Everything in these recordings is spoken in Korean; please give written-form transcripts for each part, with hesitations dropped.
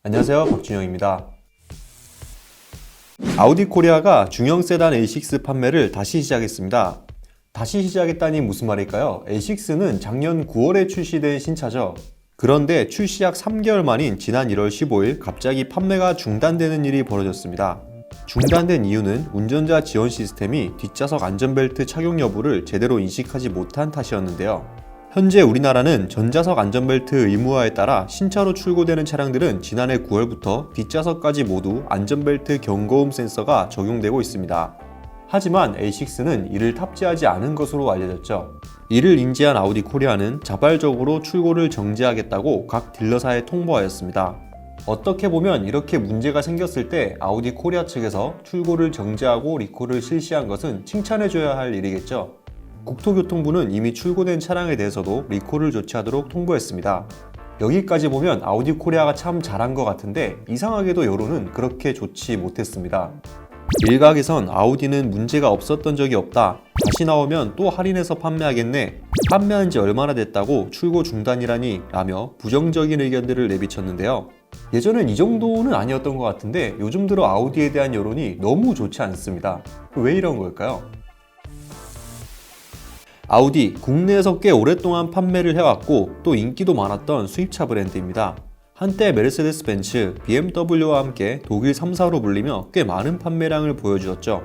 안녕하세요, 박준영입니다. 아우디 코리아가 중형 세단 A6 판매를 다시 시작했습니다. 다시 시작했다니 무슨 말일까요? A6는 작년 9월에 출시된 신차죠. 그런데 출시 약 3개월 만인 지난 1월 15일 갑자기 판매가 중단되는 일이 벌어졌습니다. 중단된 이유는 운전자 지원 시스템이 뒷좌석 안전벨트 착용 여부를 제대로 인식하지 못한 탓이었는데요. 현재 우리나라는 전자석 안전벨트 의무화에 따라 신차로 출고되는 차량들은 지난해 9월부터 뒷좌석까지 모두 안전벨트 경고음 센서가 적용되고 있습니다. 하지만 A6는 이를 탑재하지 않은 것으로 알려졌죠. 이를 인지한 아우디 코리아는 자발적으로 출고를 정지하겠다고 각 딜러사에 통보하였습니다. 어떻게 보면 이렇게 문제가 생겼을 때 아우디 코리아 측에서 출고를 정지하고 리콜을 실시한 것은 칭찬해줘야 할 일이겠죠. 국토교통부는 이미 출고된 차량에 대해서도 리콜을 조치하도록 통보했습니다. 여기까지 보면 아우디 코리아가 참 잘한 것 같은데 이상하게도 여론은 그렇게 좋지 못했습니다. 일각에선 아우디는 문제가 없었던 적이 없다. 다시 나오면 또 할인해서 판매하겠네. 판매한 지 얼마나 됐다고 출고 중단이라니 라며 부정적인 의견들을 내비쳤는데요. 예전엔 이 정도는 아니었던 것 같은데 요즘 들어 아우디에 대한 여론이 너무 좋지 않습니다. 왜 이런 걸까요? 아우디, 국내에서 꽤 오랫동안 판매를 해왔고 또 인기도 많았던 수입차 브랜드입니다. 한때 메르세데스 벤츠, BMW와 함께 독일 3사로 불리며 꽤 많은 판매량을 보여주었죠.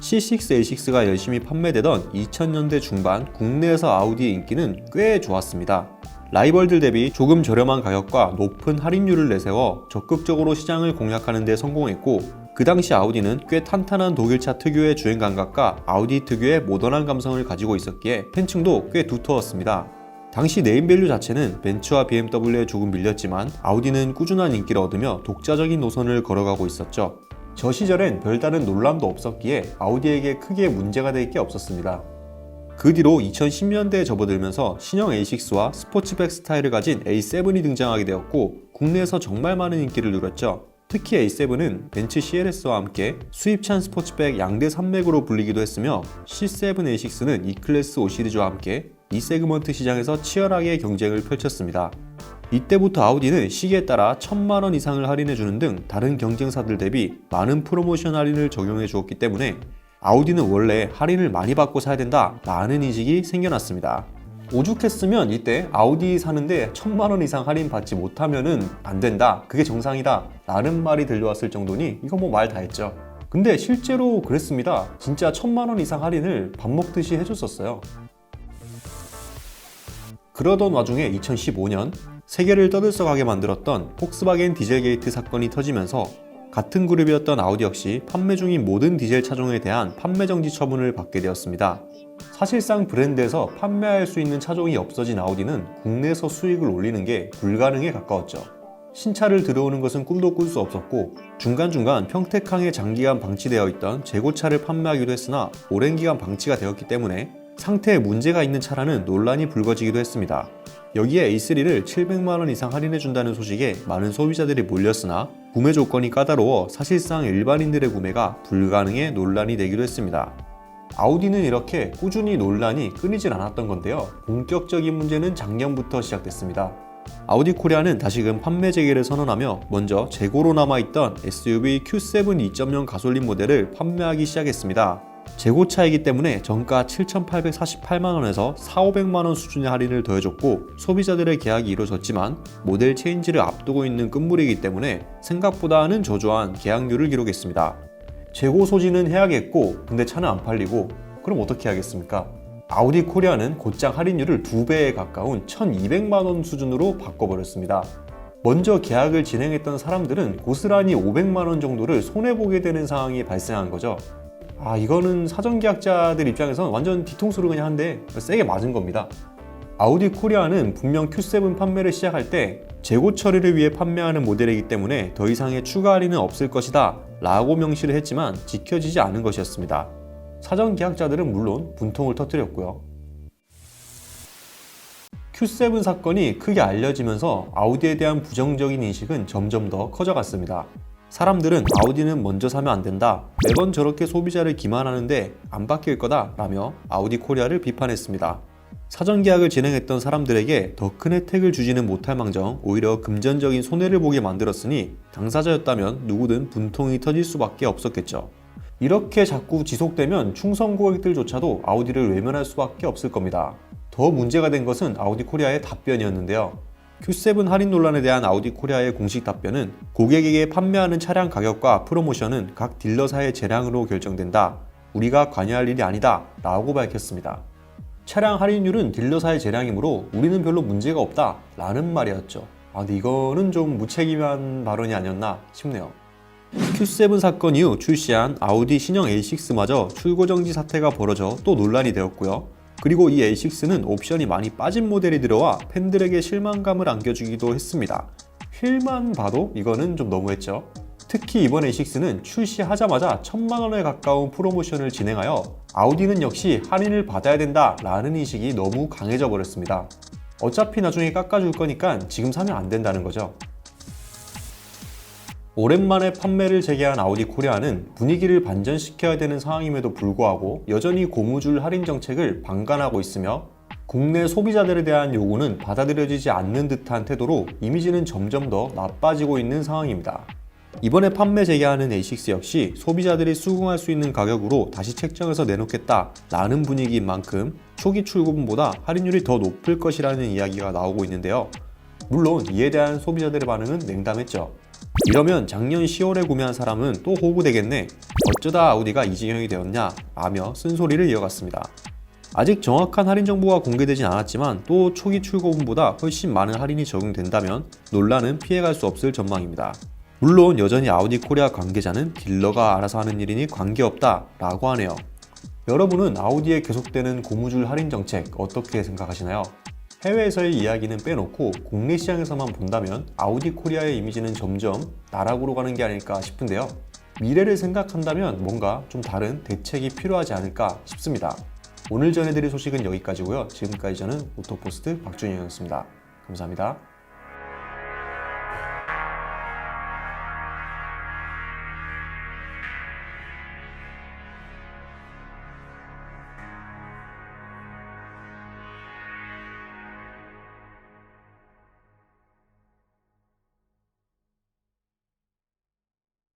C6, A6가 열심히 판매되던 2000년대 중반 국내에서 아우디의 인기는 꽤 좋았습니다. 라이벌들 대비 조금 저렴한 가격과 높은 할인율을 내세워 적극적으로 시장을 공략하는 데 성공했고 그 당시 아우디는 꽤 탄탄한 독일차 특유의 주행 감각과 아우디 특유의 모던한 감성을 가지고 있었기에 팬층도 꽤 두터웠습니다. 당시 네임밸류 자체는 벤츠와 BMW에 조금 밀렸지만 아우디는 꾸준한 인기를 얻으며 독자적인 노선을 걸어가고 있었죠. 저 시절엔 별다른 논란도 없었기에 아우디에게 크게 문제가 될 게 없었습니다. 그 뒤로 2010년대에 접어들면서 신형 A6와 스포츠백 스타일을 가진 A7이 등장하게 되었고 국내에서 정말 많은 인기를 누렸죠. 특히 A7은 벤츠 CLS와 함께 수입찬 스포츠백 양대 산맥으로 불리기도 했으며 C7 A6는 E클래스 5 시리즈와 함께 이 세그먼트 시장에서 치열하게 경쟁을 펼쳤습니다. 이때부터 아우디는 시기에 따라 1000만원 이상을 할인해주는 등 다른 경쟁사들 대비 많은 프로모션 할인을 적용해 주었기 때문에 아우디는 원래 할인을 많이 받고 사야 된다 라는 인식이 생겨났습니다. 오죽했으면 이때 아우디 사는데 1000만원 이상 할인 받지 못하면은 안 된다, 그게 정상이다 라는 말이 들려왔을 정도니 이거 뭐 말 다 했죠. 근데 실제로 그랬습니다. 진짜 1000만원 이상 할인을 밥 먹듯이 해줬었어요. 그러던 와중에 2015년 세계를 떠들썩하게 만들었던 폭스바겐 디젤 게이트 사건이 터지면서 같은 그룹이었던 아우디 역시 판매 중인 모든 디젤 차종에 대한 판매 정지 처분을 받게 되었습니다. 사실상 브랜드에서 판매할 수 있는 차종이 없어진 아우디는 국내에서 수익을 올리는 게 불가능에 가까웠죠. 신차를 들여오는 것은 꿈도 꿀 수 없었고 중간중간 평택항에 장기간 방치되어 있던 재고차를 판매하기도 했으나 오랜 기간 방치가 되었기 때문에 상태에 문제가 있는 차라는 논란이 불거지기도 했습니다. 여기에 A3를 700만원 이상 할인해준다는 소식에 많은 소비자들이 몰렸으나 구매 조건이 까다로워 사실상 일반인들의 구매가 불가능해 논란이 되기도 했습니다. 아우디는 이렇게 꾸준히 논란이 끊이질 않았던 건데요. 본격적인 문제는 작년부터 시작됐습니다. 아우디 코리아는 다시금 판매 재개를 선언하며 먼저 재고로 남아있던 SUV Q7 2.0 가솔린 모델을 판매하기 시작했습니다. 재고차이기 때문에 정가 7,848만원에서 4,500만원 수준의 할인을 더해줬고 소비자들의 계약이 이루어졌지만 모델 체인지를 앞두고 있는 끝물이기 때문에 생각보다는 저조한 계약률을 기록했습니다. 재고 소진은 해야겠고 근데 차는 안 팔리고 그럼 어떻게 해야겠습니까? 아우디 코리아는 곧장 할인율을 2배에 가까운 1,200만원 수준으로 바꿔버렸습니다. 먼저 계약을 진행했던 사람들은 고스란히 500만원 정도를 손해보게 되는 상황이 발생한 거죠. 이거는 사전계약자들 입장에선 완전 뒤통수를 그냥 한데 세게 맞은 겁니다. 아우디 코리아는 분명 Q7 판매를 시작할 때 재고 처리를 위해 판매하는 모델이기 때문에 더 이상의 추가 할인은 없을 것이다 라고 명시를 했지만 지켜지지 않은 것이었습니다. 사전계약자들은 물론 분통을 터뜨렸고요. Q7 사건이 크게 알려지면서 아우디에 대한 부정적인 인식은 점점 더 커져갔습니다. 사람들은 아우디는 먼저 사면 안 된다, 매번 저렇게 소비자를 기만하는데 안 바뀔 거다 라며 아우디 코리아를 비판했습니다. 사전 계약을 진행했던 사람들에게 더 큰 혜택을 주지는 못할 망정 오히려 금전적인 손해를 보게 만들었으니 당사자였다면 누구든 분통이 터질 수밖에 없었겠죠. 이렇게 자꾸 지속되면 충성 고객들조차도 아우디를 외면할 수밖에 없을 겁니다. 더 문제가 된 것은 아우디 코리아의 답변이었는데요. Q7 할인 논란에 대한 아우디 코리아의 공식 답변은 고객에게 판매하는 차량 가격과 프로모션은 각 딜러사의 재량으로 결정된다. 우리가 관여할 일이 아니다. 라고 밝혔습니다. 차량 할인율은 딜러사의 재량이므로 우리는 별로 문제가 없다. 라는 말이었죠. 근데 이거는 좀 무책임한 발언이 아니었나 싶네요. Q7 사건 이후 출시한 아우디 신형 A6마저 출고정지 사태가 벌어져 또 논란이 되었고요. 그리고 이 A6는 옵션이 많이 빠진 모델이 들어와 팬들에게 실망감을 안겨주기도 했습니다. 휠만 봐도 이거는 좀 너무했죠. 특히 이번 A6는 출시하자마자 1000만 원에 가까운 프로모션을 진행하여 아우디는 역시 할인을 받아야 된다 라는 인식이 너무 강해져 버렸습니다. 어차피 나중에 깎아줄 거니까 지금 사면 안 된다는 거죠. 오랜만에 판매를 재개한 아우디 코리아는 분위기를 반전시켜야 되는 상황임에도 불구하고 여전히 고무줄 할인 정책을 방관하고 있으며 국내 소비자들에 대한 요구는 받아들여지지 않는 듯한 태도로 이미지는 점점 더 나빠지고 있는 상황입니다. 이번에 판매 재개하는 A6 역시 소비자들이 수긍할 수 있는 가격으로 다시 책정해서 내놓겠다 라는 분위기인 만큼 초기 출고분보다 할인율이 더 높을 것이라는 이야기가 나오고 있는데요. 물론 이에 대한 소비자들의 반응은 냉담했죠. 이러면 작년 10월에 구매한 사람은 또 호구되겠네. 어쩌다 아우디가 이 지경이 되었냐 라며 쓴소리를 이어갔습니다. 아직 정확한 할인 정보가 공개되진 않았지만 또 초기 출고분보다 훨씬 많은 할인이 적용된다면 논란은 피해갈 수 없을 전망입니다. 물론 여전히 아우디 코리아 관계자는 딜러가 알아서 하는 일이니 관계없다 라고 하네요. 여러분은 아우디에 계속되는 고무줄 할인 정책 어떻게 생각하시나요? 해외에서의 이야기는 빼놓고 국내 시장에서만 본다면 아우디 코리아의 이미지는 점점 나락으로 가는 게 아닐까 싶은데요. 미래를 생각한다면 뭔가 좀 다른 대책이 필요하지 않을까 싶습니다. 오늘 전해드릴 소식은 여기까지고요. 지금까지 저는 오토포스트 박준영이었습니다. 감사합니다.